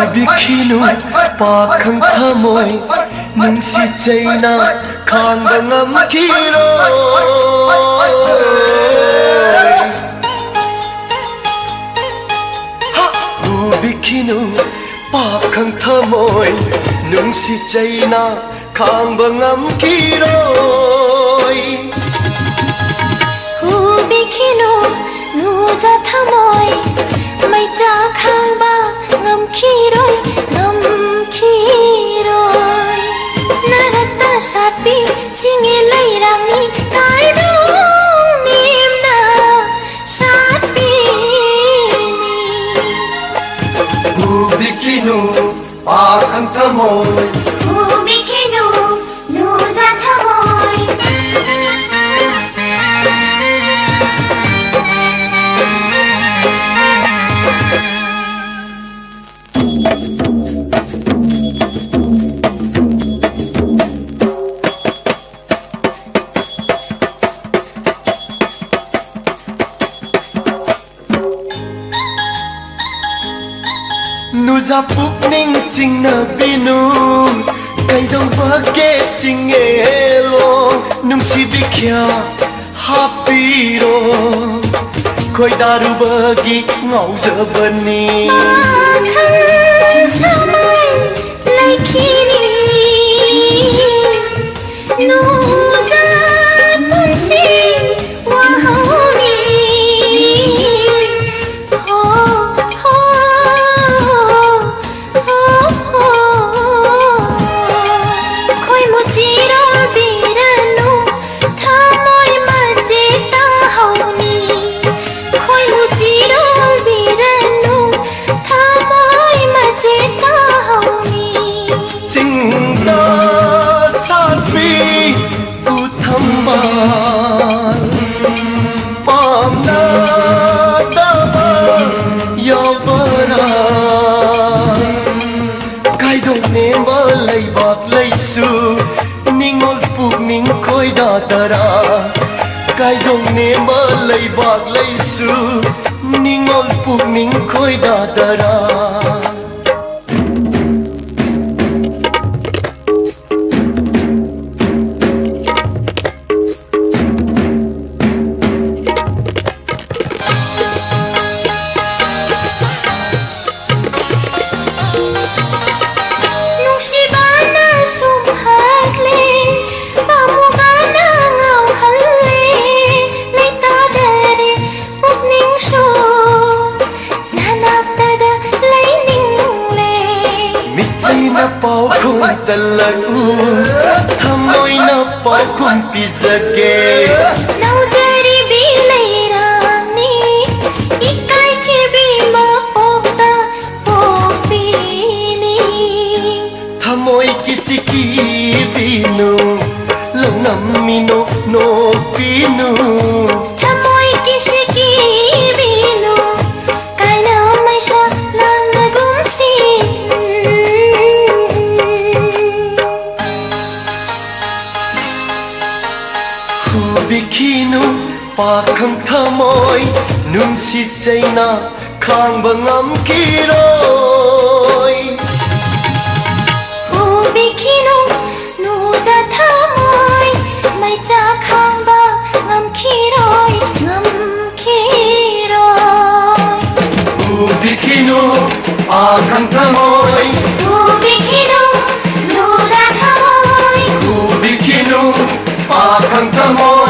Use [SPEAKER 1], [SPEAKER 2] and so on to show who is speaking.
[SPEAKER 1] Hubikhinu pakhang thamoi nungsit chaina khangba ngamkhiroi Hubikhinu pakhang thamoi nungsit chaina khangba ngamkhiroi
[SPEAKER 2] Hubikhinu nuja thamoi mai cha khangba ngamkhiroi ngamkhiroi narata sapi singe lairangni kaidong nimna sapi
[SPEAKER 1] Hubikhinu pakhang thamoi
[SPEAKER 2] Hubikhinu nuja thamoi
[SPEAKER 1] Nuja pukning singna binu kaidong bage singelo nungsi bikya hapiro khoi daru bagi ngauzabani
[SPEAKER 2] pakhang samai laikhini nuja punsi wahoni ho ho ho ho khoi mochiro biranu thamoi maje ta hauni khoi mochiro biranu thamoi maje ta hauni
[SPEAKER 1] Singda sarfi uthamba pamna daba yobara kaidong nemba leibak leisu ningol pukning khoida dara kaidong nemba leibak leisu ningol pukning khoida dara
[SPEAKER 2] Nushibana sumhatle pamugana ngauhalle leita dare pukning shu nanaktada leiningle
[SPEAKER 1] Mitsaina paukhum talagu thamoina paukhum pizage
[SPEAKER 2] naujari bilairani ikai ke bima pokta popini
[SPEAKER 1] thamoi kisiki binu lonamino no pinu
[SPEAKER 2] thamoi kisiki binu kaina maisa nanga gumsi
[SPEAKER 1] Hubikhinu pakhang thamoi nungsit chaina khangba ngamkhiroi
[SPEAKER 2] Hubikhinu nuja thamoi mai cha khangba ngamkhiroi ngamkhiroi
[SPEAKER 1] Hubikhinu pakhang thamoi
[SPEAKER 2] Hubikhinu nuja thamoi
[SPEAKER 1] Hubikhinu pakhang thamoi